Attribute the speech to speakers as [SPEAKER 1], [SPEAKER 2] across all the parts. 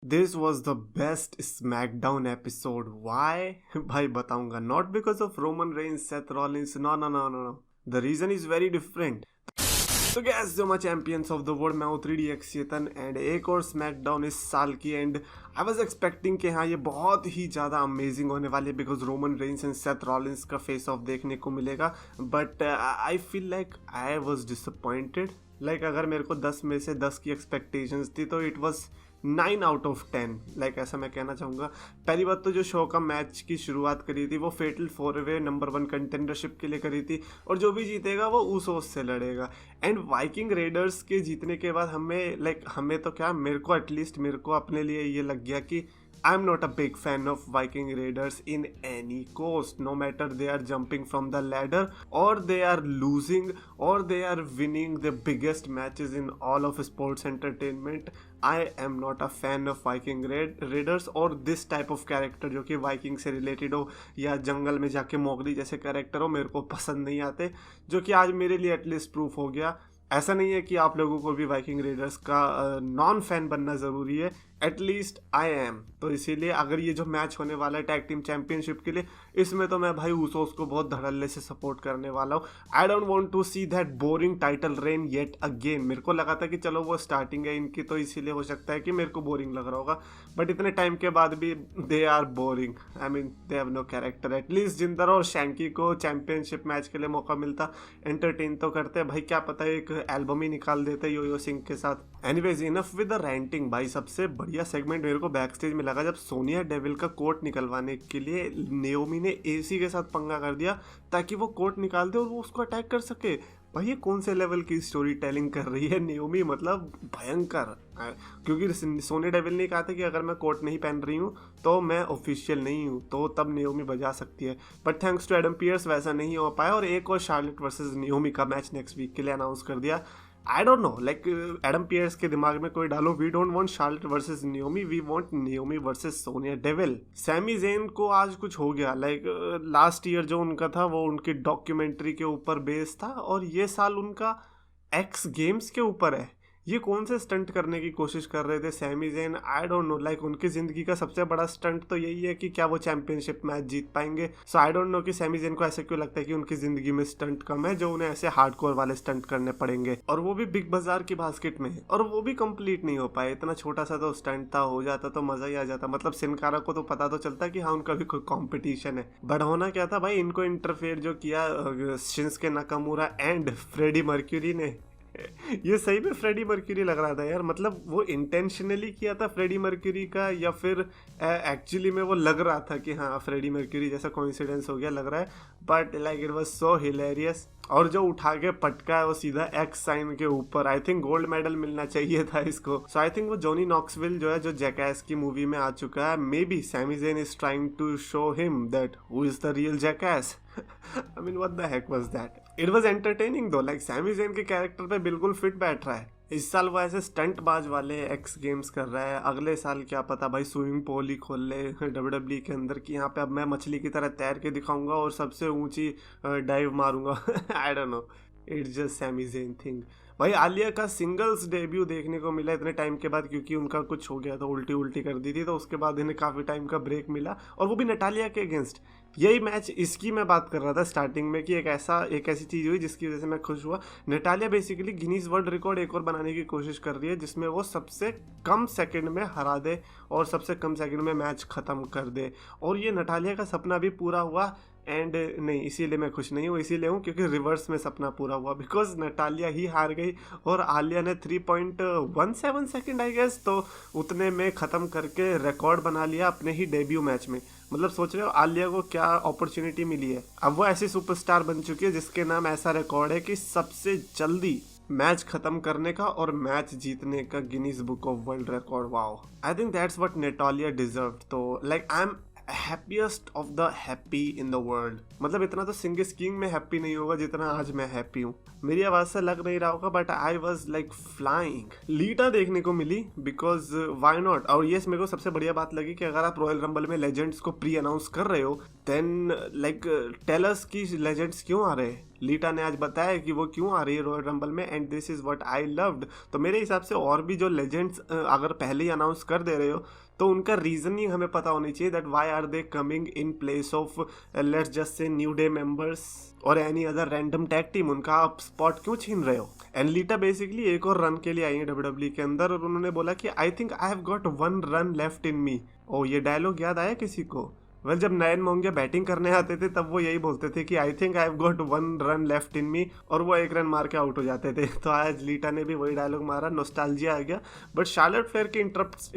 [SPEAKER 1] This was the best SmackDown episode why भाई बताऊंगा not because of Roman Reigns Seth Rollins no no no no no the reason is very different. तो guys जो मैं champions of the world मैं हूँ 3DX Chetan and एक और SmackDown इस साल की एंड आई वाज एक्सपेक्टिंग कि हाँ ये बहुत ही ज़्यादा अमेजिंग होने वाली है because Roman Reigns and Seth Rollins का फेस ऑफ देखने को मिलेगा। But I feel like I was disappointed. Like अगर मेरे को 10 में से 10 की एक्सपेक्टेशंस थी तो it was 9 out of 10। Like ऐसा मैं कहना चाहूँगा। पहली बात तो जो शो का मैच की शुरुआत करी थी वो फेटल 4-वे नंबर 1 कंटेंडरशिप के लिए करी थी और जो भी जीतेगा वो ऊसोस से लड़ेगा। एंड वाइकिंग रेडर्स के जीतने के बाद हमें तो क्या मेरे को एटलीस्ट मेरे को अपने लिए ये लग गया कि I'm not a big fan of Viking Raiders in any coast, no matter they are jumping from the ladder or they are losing or they are winning the biggest matches in all of sports entertainment. I am not a fan of Viking Raiders और this type of character जो कि Viking से related हो या जंगल में जाके Mowgli जैसे character हो मेरे को पसंद नहीं आते, जो कि आज मेरे लिए एटलीस्ट प्रूफ हो गया। ऐसा नहीं है कि आप लोगों को भी वाइकिंग रेडर्स का नॉन फैन बनना ज़रूरी है, एटलीस्ट आई एम। तो इसीलिए अगर ये जो मैच होने वाला है टैग टीम चैंपियनशिप के लिए इसमें तो मैं भाई ऊसोस को बहुत धड़ल्ले से सपोर्ट करने वाला हूँ। I don't want to see that boring title reign yet again. मेरे को लगा था कि चलो वो स्टार्टिंग है इनकी तो इसीलिए हो सकता है कि मेरे को बोरिंग लग रहा होगा, बट इतने टाइम के बाद भी they are boring. I mean they have no character. At least Jinder और शैंकी को चैंपियनशिप मैच के लिए मौका मिलता, एंटरटेन तो करते भाई, क्या पता एक एल्बम ही निकाल देते यो सिंह के साथ। Anyways enough with the renting भाई। सबसे बढ़िया सेगमेंट मेरे को बैक स्टेज में लगा जब सोनिया डेविल का कोट निकलवाने के लिए नेओमी ने एसी के साथ पंगा कर दिया ताकि वो कोट निकाल दे और वो उसको अटैक कर सके। भाई ये कौन से लेवल की स्टोरी टेलिंग कर रही है नेओमी, मतलब भयंकर। क्योंकि सोनिया डेविल ने कहा था कि अगर मैं कोट नहीं पहन रही हूँ तो मैं ऑफिशियल नहीं हूँ, तो तब नेओमी बजा सकती है। But thanks to Adam Pearce वैसा नहीं हो पाया और एक और शार्लेट वर्सेस नेओमी का मैच नेक्स्ट वीक के लिए अनाउंस कर दिया। I don't know like Adam Pearce के दिमाग में कोई डालो, we don't want Charlotte versus Naomi, we want Naomi versus Sonya Deville. Sami Zayn को आज कुछ हो गया। लाइक लास्ट ईयर जो उनका था वो उनकी डॉक्यूमेंट्री के ऊपर बेस था और ये साल उनका एक्स गेम्स के ऊपर है। ये कौन से स्टंट करने की कोशिश कर रहे थे Sami Zayn? I don't know. Like उनकी ज़िंदगी का सबसे बड़ा स्टंट तो यही है कि क्या वो चैंपियनशिप मैच जीत पाएंगे। सो आई डोंट नो कि सैमी ज़ेन को ऐसे क्यों लगता है कि उनकी ज़िंदगी में स्टंट कम है जो उन्हें ऐसे हार्डकोर वाले स्टंट करने पड़ेंगे, और वो भी बिग बाजार की बास्केट में, और वो भी कंप्लीट नहीं हो पाए। इतना छोटा सा तो स्टंट था, हो जाता तो मज़ा ही आ जाता। मतलब सिनकारा को तो पता तो चलता कि हाँ उनका भी कोई कॉम्पिटिशन है, बट होना क्या था भाई, इनको इंटरफेयर जो किया Shinsuke Nakamura and Freddie Mercury ने ये सही में फ्रेडी मर्क्यूरी लग रहा था यार। मतलब वो इंटेंशनली किया था फ्रेडी मर्क्यूरी का या फिर एक्चुअली में वो लग रहा था कि हाँ फ्रेडी मर्क्यूरी जैसा कोइंसिडेंस हो गया लग रहा है। But like it was so hilarious. और जो उठा के पटका है वो सीधा एक्स साइन के ऊपर। आई थिंक गोल्ड मेडल मिलना चाहिए था इसको। सो आई थिंक वो जॉनी नॉक्सविल जो है जो जैकास की मूवी में आ चुका है, maybe Sami Zayn is trying to show him that who is the real jackass. I mean what the heck was that? It was entertaining though. Like Sami Zayn के character पे बिल्कुल fit बैठ रहा है। इस साल वो ऐसे स्टंट बाज वाले एक्स गेम्स कर रहा है, अगले साल क्या पता भाई स्विमिंग पूल ही खोल ले WWE के अंदर की यहाँ पे अब मैं मछली की तरह तैर के दिखाऊंगा और सबसे ऊंची डाइव मारूंगा। I don't know, it's just Sami Zayn thing. भाई आलिया का सिंगल्स डेब्यू देखने को मिला इतने टाइम के बाद, क्योंकि उनका कुछ हो गया था, उल्टी कर दी थी, तो उसके बाद इन्हें काफ़ी टाइम का ब्रेक मिला और वो भी नटालिया के अगेंस्ट। यही मैच इसकी मैं बात कर रहा था स्टार्टिंग में कि एक ऐसी चीज़ हुई जिसकी वजह से मैं खुश हुआ। Natalya basically Guinness World Record एक और बनाने की कोशिश कर रही है जिसमें वो सबसे कम सेकंड में हरा दे और सबसे कम सेकंड में मैच ख़त्म कर दे, और ये नटालिया का सपना भी पूरा हुआ। एंड नहीं, इसीलिए मैं खुश नहीं हूँ, इसीलिए हूँ क्योंकि रिवर्स में सपना पूरा हुआ, बिकॉज नटालिया ही हार गई और आलिया ने 3.17 सेकंड आई गेस तो उतने में ख़त्म करके रिकॉर्ड बना लिया अपने ही डेब्यू मैच में। मतलब सोच रहे हो आलिया को क्या अपॉर्चुनिटी मिली है। अब वो ऐसी सुपरस्टार बन चुकी है जिसके नाम ऐसा रिकॉर्ड है कि सबसे जल्दी मैच खत्म करने का और मैच जीतने का Guinness book of world record. Wow, I think that's what Natalia deserve. तो like I am happiest of the happy in the world. मतलब इतना तो सिंगिस किंग में हैप्पी नहीं होगा जितना आज मैं हैप्पी हूँ। मेरी आवाज़ से लग नहीं रहा होगा but I was like flying. लीटा देखने को मिली बिकॉज वाई नॉट। और ये मेरे को सबसे बढ़िया बात लगी कि अगर आप रॉयल रंबल में लेजेंड्स को प्री अनाउंस कर रहे हो देन लाइक टेल अस कि लेजेंड्स क्यों आ रहे हैं। लीटा ने आज बताया कि वो क्यों आ रही है रॉयल रंबल में, and this is what I loved. तो मेरे हिसाब से और भी जो लेजेंड्स अगर पहले ही अनाउंस कर दे रहे हो तो उनका रीजनिंग हमें पता होनी चाहिए, that why are they coming in place of let's just say new day members और any other random tag team. उनका आप स्पॉट क्यों छीन रहे हो? एंड लीटा बेसिकली एक और रन के लिए आई है डब्ल्यूडब्ल्यू के अंदर, और उन्होंने बोला कि I think I have got 1 run left in me. ओ, ये डायलॉग याद आया किसी को? वेल जब नयन मोंगिया बैटिंग करने आते थे तब वो यही बोलते थे कि I think I have got 1 run left in me, और वो 1 रन मार के आउट हो जाते थे। तो आज लीटा ने भी वही डायलॉग मारा, नॉस्टैल्जिया आ गया। बट शार्लेट फ्लेयर के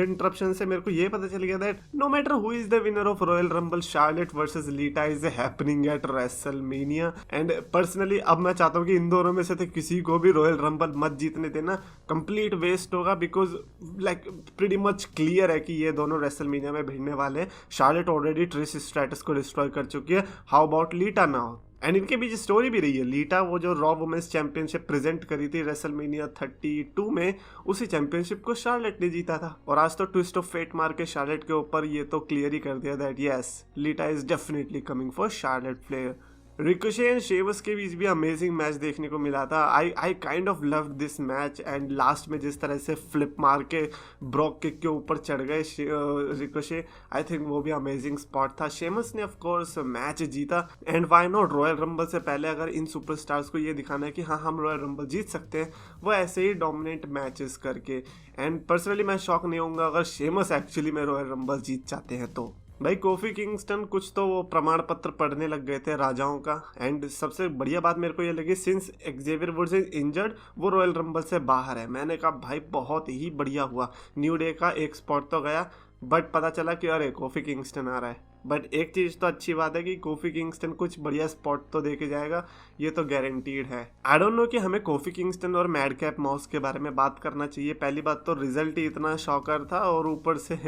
[SPEAKER 1] इंटरप्शन से मेरे को ये पता चल गया that no matter who is the winner of Royal Rumble, Charlotte versus Lita is happening at WrestleMania. And personally अब मैं चाहता हूँ कि इन दोनों में से तो किसी को भी रॉयल रंबल मत जीतने देना, कंप्लीट वेस्ट होगा, because like pretty much clear है कि ये दोनों रेसलमेनिया में भिड़ने वाले हैं। शार्लेट ऑलरेडी ट्रिश स्ट्रैटस को डिस्ट्रॉय कर चुकी है, हाउ अबाउट लीटा नाउ? एंड इनके बीच स्टोरी भी रही है। लीटा वो जो रॉ वुमेन्स चैंपियनशिप प्रेजेंट करी थी रेसलमेनिया 32 में, उसी चैंपियनशिप को शार्लेट ने जीता था, और आज तो ट्विस्ट ऑफ फेट मार के शार्लेट के ऊपर ये तो क्लियर ही कर दिया that yes Lita is definitely coming for Charlotte Flair. Ricochet and शेवस के बीच भी अमेजिंग मैच देखने को मिला था। I kind of loved this match, and last में जिस तरह से फ्लिप मार के ब्रॉक किक के ऊपर चढ़ गए रिकोशे, आई थिंक वो भी अमेजिंग स्पॉट था। शेमस ने ऑफ कोर्स मैच जीता, and why not? Royal Rumble से पहले अगर इन सुपरस्टार्स को ये दिखाना है कि हाँ हम रॉयल रंबल जीत सकते हैं, वो ऐसे ही डोमिनेट मैचेस करके। एंड पर्सनली मैं शॉक नहीं होऊंगा अगर शेमस एक्चुअली में रॉयल रंबल जीत जाते हैं तो। भाई कोफी किंगस्टन कुछ तो वो प्रमाण पत्र पढ़ने लग गए थे राजाओं का, एंड सबसे बढ़िया बात मेरे को ये लगी, since Xavier Woods is injured वो रॉयल रंबल से बाहर है। मैंने कहा भाई बहुत ही बढ़िया हुआ, न्यू डे का एक स्पॉट तो गया, बट पता चला कि अरे कोफी किंगस्टन आ रहा है। बट एक चीज़ तो अच्छी बात है कि कोफी किंगस्टन कुछ बढ़िया स्पॉट तो देके जाएगा, ये तो गारंटीड है। आई डोंट नो कि हमें कोफी किंगस्टन और मैडकैप मॉस के बारे में बात करना चाहिए। पहली बात तो रिजल्ट ही इतना शॉकर था, और ऊपर से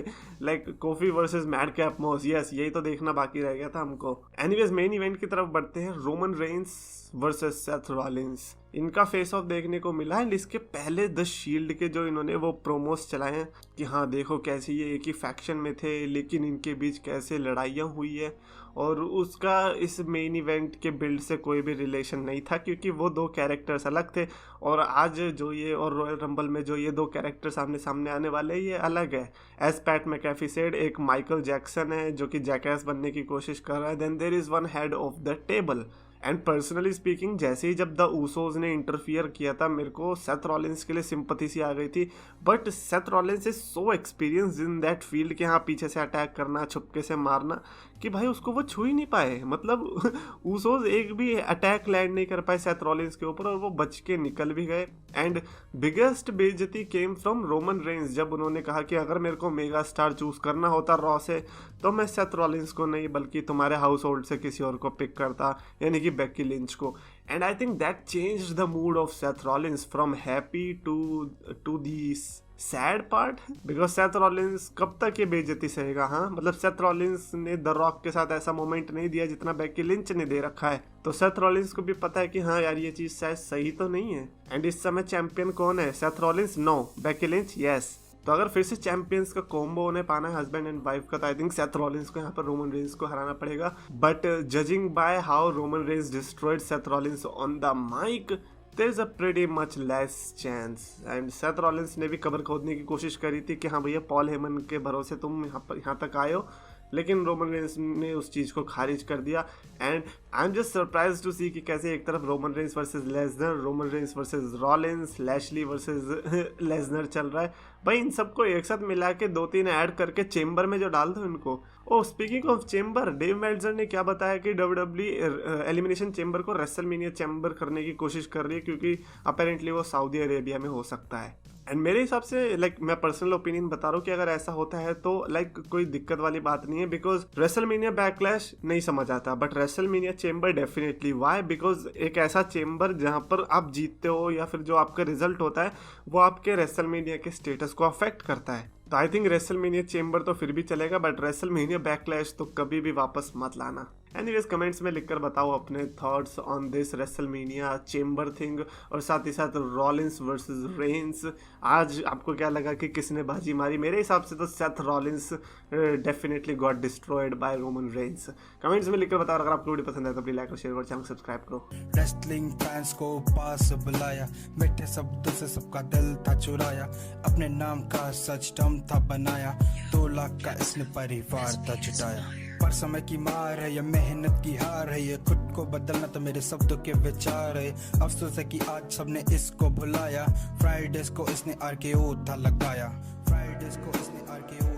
[SPEAKER 1] like Kofi versus Madcap Moss, yes यही तो देखना बाकी रह गया था हमको। एनीवेज मेन इवेंट की तरफ बढ़ते हैं। Roman Reigns versus Seth Rollins, इनका फेस ऑफ देखने को मिला है। इसके पहले द शील्ड के जो इन्होंने वो प्रोमोस चलाए हैं कि हाँ देखो कैसे ये एक ही फैक्शन में थे, लेकिन इनके बीच कैसे लड़ाइयाँ हुई है, और उसका इस मेन इवेंट के बिल्ड से कोई भी रिलेशन नहीं था, क्योंकि वो 2 कैरेक्टर्स अलग थे। और आज जो ये और रॉयल रंबल में जो ये 2 कैरेक्टर सामने सामने आने वाले ये अलग है। एज पैट मैकेफी सेड, एक माइकल जैक्सन है जो कि जैकैस बनने की कोशिश कर रहा है, then there is one head of the table. And personally speaking, जैसे ही जब द ऊसोज ने इंटरफियर किया था, मेरे को सेथ रॉलिंस के लिए सिंपैथी सी आ गई थी। But Seth Rollins is so experience in that field कि हाँ पीछे से अटैक करना, छुपके से मारना, कि भाई उसको वो छू ही नहीं पाए। मतलब ऊसोज एक भी अटैक लैंड नहीं कर पाए सेथ रॉलिंस के ऊपर, और वो बच के निकल भी गए। एंड बिगेस्ट बेइज्जती केम फ्रॉम रोमन रेंस, जब उन्होंने कहा कि अगर मेरे को मेगा स्टार चूज करना होता रॉ से, तो मैं सेथ रॉलिंस को नहीं बल्कि तुम्हारे हाउस होल्ड से किसी और को पिक करता, यानी कि बेकी लिंच को। And I think that changed the mood of Seth Rollins from happy to the sad part, because Seth Rollins कब तक ये बेइज्जती सहेगा? हाँ मतलब सेथ रॉलिंस ने द रॉक के साथ ऐसा मोमेंट नहीं दिया जितना बेकी लिंच ने दे रखा है, तो सेथ रॉलिंस को भी पता है कि हाँ यार ये चीज शायद सही तो नहीं है। एंड इस समय चैंपियन कौन है? Seth Rollins? No. Becky Lynch? Yes. तो अगर फिर से चैंपियंस का कॉम्बो उन्हें पाना है हस्बैंड एंड वाइफ का, तो आई थिंक सेथ रॉलिंस को यहाँ पर रोमन रेंस को हराना पड़ेगा। But judging by how Roman Reigns destroyed Seth Rollins on the mic, there is a pretty much less chance. And Seth Rollins ने भी कबर खोदने की कोशिश करी थी कि हाँ भैया पॉल हेमन के भरोसे तुम यहाँ तक आए हो, लेकिन रोमन रेंस ने उस चीज़ को खारिज कर दिया। And I am just surprise to see कि कैसे एक तरफ Roman Reigns versus Lesnar, Roman Reigns versus Rollins, Lashley versus Lesnar चल रहा है। भाई इन सबको एक साथ मिला के 2-3 ऐड करके चेम्बर में जो डाल दो इनको। ओ स्पीकिंग ऑफ चेम्बर, डेव मेल्ट्जर ने क्या बताया कि डब्ल्यूडब्ल्यूई एलिमिनेशन चेम्बर को रेसलमेनिया चेम्बर करने की कोशिश कर रही है, क्योंकि अपेरेंटली वो सऊदी अरेबिया में हो सकता है। एंड मेरे हिसाब से लाइक मैं पर्सनल ओपिनियन बता रहा हूँ कि अगर ऐसा होता है तो लाइक कोई दिक्कत वाली बात नहीं है, बिकॉज रेसलमेनिया बैकलैश नहीं समझ आता, but WrestleMania chamber definitely. Why? Because एक ऐसा चेम्बर जहाँ पर आप जीतते हो या फिर जो आपका रिजल्ट होता है वो आपके रेसलमेनिया के स्टेटस को अफेक्ट करता है। तो आई थिंक रेसलमेनिया चेम्बर तो फिर भी चलेगा, बट रेसलमेनिया बैकलैश तो कभी भी वापस मत लाना। एनीवेज कमेंट्स में लिखकर बताओ अपने thoughts on this WrestleMania chamber thing, और साथ ही साथ रॉलिंस वर्सेस रेंस। आज आपको क्या लगा कि किसने बाजी मारी? मेरे हिसाब से तो Seth Rollins definitely got destroyed by Roman Reigns. Comments में लिखकर बताओ। अगर आपको वीडियो पसंद है तो प्लीज लाइक और शेयर और चैनल सब्सक्राइब करो।
[SPEAKER 2] रेसलिंग फैंस को पास बुलाया, मीठे शब्दों से सबका दिल था चुराया, अपने नाम का सच टर्म था बनाया, 2 लाख का इसने परिवार था जुटाया। पर समय की मार है, ये मेहनत की हार है, ये खुद को बदलना तो मेरे शब्दों के विचार है। अफसोस है कि आज सबने इसको भुलाया, फ्राइडेज को इसने RKO था लगाया, फ्राइडेज को इसने RKO